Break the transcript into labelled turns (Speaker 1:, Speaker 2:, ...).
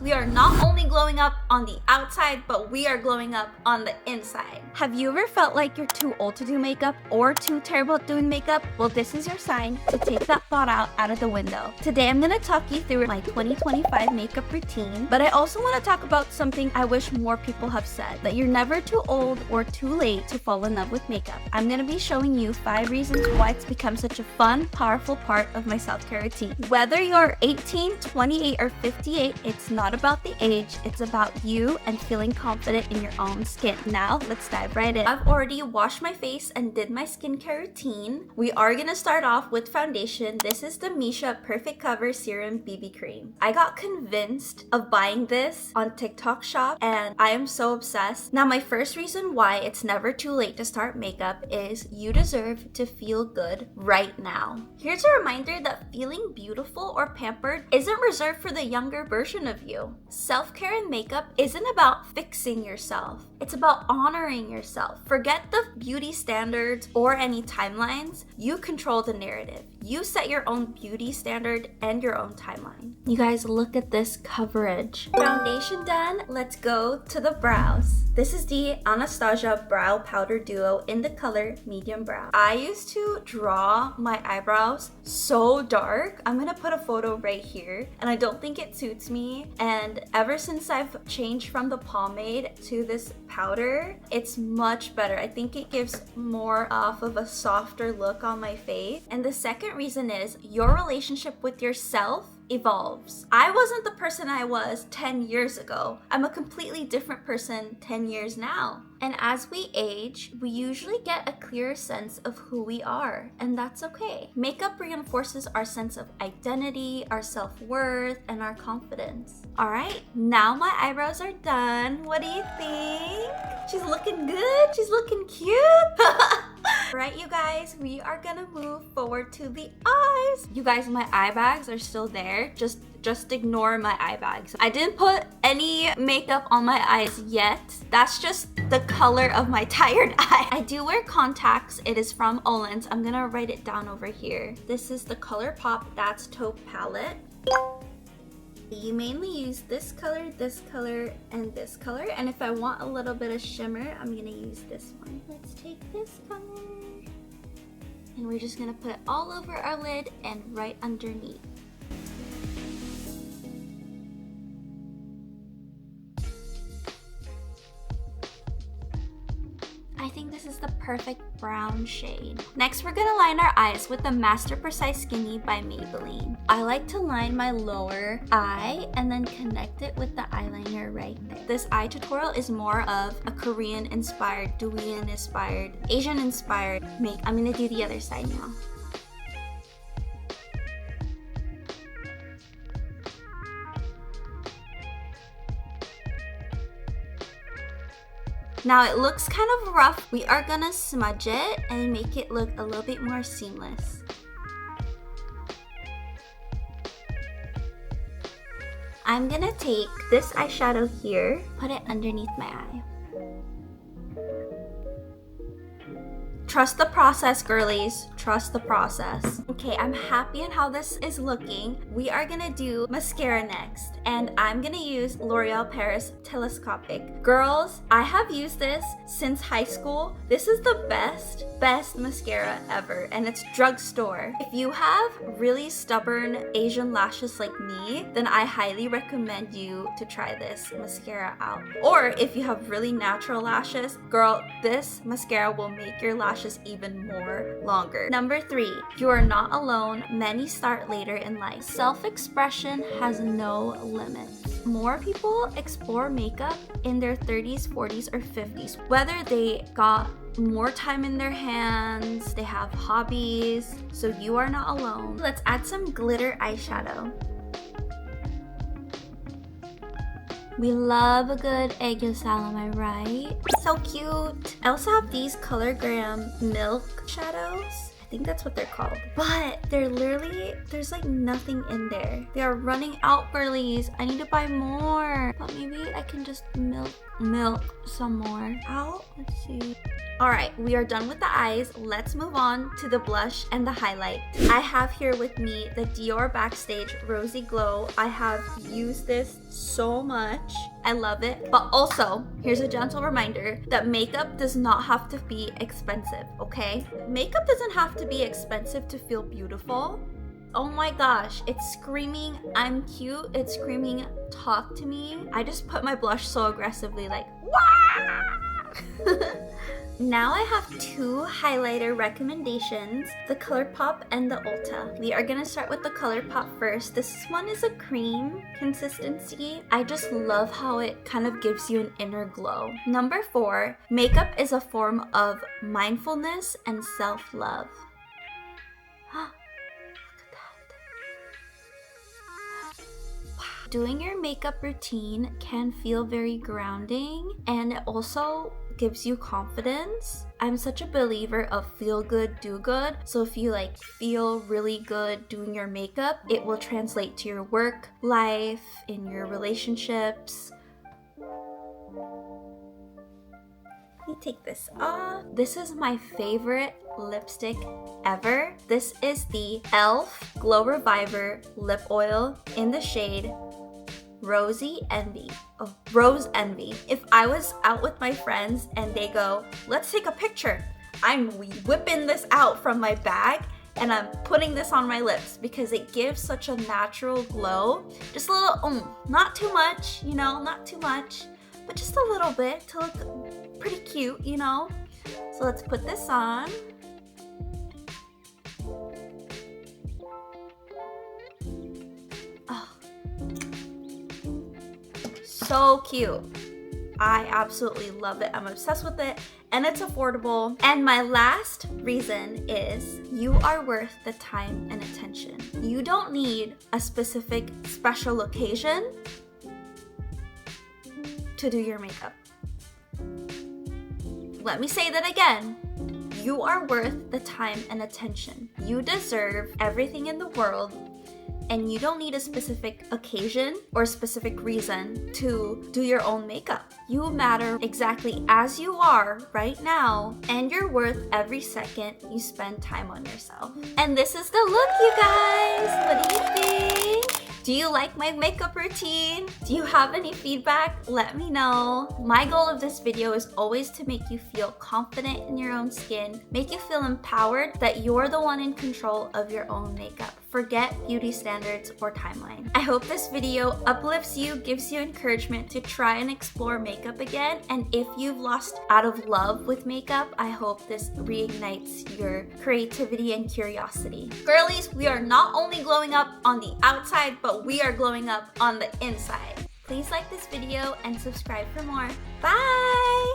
Speaker 1: we are not only glowing up on the outside, but we are glowing up on the inside. Have you ever felt like you're too old to do makeup or too terrible at doing makeup? Well, this is your sign to take that thought out of the window. Today, I'm gonna talk you through my 2025 makeup routine, but I also wanna talk about something I wish more people have said, that you're never too old or too late to fall in love with makeup. I'm gonna be showing you 5 reasons why it's become such a fun, powerful part of my self-care routine. Whether you're 18, 28, or 58, it's not about the age, it's about you and feeling confident in your own skin. Now, let's dive right in. I've already washed my face and did my skincare routine. We are gonna start off with foundation. This is the Missha Perfect Cover Serum BB Cream. I got convinced of buying this on TikTok shop and I am so obsessed. Now, my first reason why it's never too late to start makeup is you deserve to feel good right now. Here's a reminder that feeling beautiful or pampered isn't reserved for the younger version of you. Self-care and makeup isn't about fixing yourself. It's about honoring yourself. Forget the beauty standards or any timelines. You control the narrative. You set your own beauty standard and your own timeline. You guys, look at this coverage. Foundation done, let's go to the brows. This is the Anastasia Brow Powder Duo in the color medium brown. I used to draw my eyebrows so dark. I'm gonna put a photo right here, and I don't think it suits me. And ever since I've changed from the pomade to this powder, it's much better. I think it gives more of a softer look on my face. And the second reason is your relationship with yourself evolves. I wasn't the person I was 10 years ago. I'm a completely different person 10 years now. And as we age, we usually get a clearer sense of who we are, and that's okay. Makeup reinforces our sense of identity, our self-worth, and our confidence. All right, now my eyebrows are done. What do you think? She's looking good. She's looking cute. Alright, you guys, we are gonna move forward to the eyes. You guys, my eye bags are still there. Just ignore my eye bags. I didn't put any makeup on my eyes yet. That's just the color of my tired eye. I do wear contacts. It is from OLENS. I'm gonna write it down over here. This is the ColorPop That's Taupe palette. You mainly use this color, and this color. And if I want a little bit of shimmer, I'm gonna use this one. Let's take this color. And we're just gonna put it all over our lid and right underneath. I think this is the perfect brown shade. Next, we're gonna line our eyes with the Master Precise Skinny by Maybelline. I like to line my lower eye and then connect it with the eyeliner right there. This eye tutorial is more of a Korean-inspired, Douyin-inspired, Asian-inspired make. I'm gonna do the other side now. Now it looks kind of rough. We are gonna smudge it and make it look a little bit more seamless. I'm gonna take this eyeshadow here, put it underneath my eye. Trust the process, girlies. Trust the process. Okay, I'm happy in how this is looking. We are gonna do mascara next, and I'm gonna use L'Oreal Paris Telescopic. Girls, I have used this since high school. This is the best mascara ever, and it's drugstore. If you have really stubborn Asian lashes like me, then I highly recommend you to try this mascara out. Or if you have really natural lashes, girl, this mascara will make your lashes even more longer. Number 3, you are not alone. Many start later in life. Self-expression has no limits. More people explore makeup in their 30s, 40s, or 50s. Whether they got more time in their hands, they have hobbies, so you are not alone. Let's add some glitter eyeshadow. We love a good egg yolk, am I right? So cute. I also have these ColorGram milk shadows. I think that's what they're called. But they're literally, there's like nothing in there. They are running out, girlies. I need to buy more. But maybe I can just milk some more out. Let's see. All right, we are done with the eyes. Let's move on to the blush and the highlight. I have here with me the Dior Backstage Rosy Glow. I have used this so much. I love it. But also, here's a gentle reminder that makeup does not have to be expensive, okay? Makeup doesn't have to be expensive to feel beautiful. Oh my gosh, it's screaming, I'm cute. It's screaming, talk to me. I just put my blush so aggressively, like, wah! Now I have two highlighter recommendations, the ColorPop and the Ulta. We are gonna start with the ColorPop first. This one is a cream consistency. I just love how it kind of gives you an inner glow. Number 4, makeup is a form of mindfulness and self-love. Doing your makeup routine can feel very grounding, and it also gives you confidence. I'm such a believer of feel good, do good. So if you like feel really good doing your makeup, it will translate to your work life, in your relationships. Let me take this off. This is my favorite lipstick ever. This is the e.l.f. Glow Reviver Lip Oil in the shade Rosy Envy. Oh, Rose Envy. If I was out with my friends and they go, let's take a picture, I'm whipping this out from my bag and I'm putting this on my lips because it gives such a natural glow. Just a little, not too much, you know, not too much, but just a little bit to look pretty cute, you know? So let's put this on. So cute. I absolutely love it. I'm obsessed with it and it's affordable. And my last reason is you are worth the time and attention. You don't need a specific special occasion to do your makeup. Let me say that again. You are worth the time and attention. You deserve everything in the world. And you don't need a specific occasion or specific reason to do your own makeup. You matter exactly as you are right now, and you're worth every second you spend time on yourself. And this is the look, you guys. What do you think? Do you like my makeup routine? Do you have any feedback? Let me know. My goal of this video is always to make you feel confident in your own skin, make you feel empowered that you're the one in control of your own makeup. Forget beauty standards or timeline. I hope this video uplifts you, gives you encouragement to try and explore makeup again. And if you've lost out of love with makeup, I hope this reignites your creativity and curiosity. Girlies, we are not only glowing up on the outside, but we are glowing up on the inside. Please like this video and subscribe for more. Bye!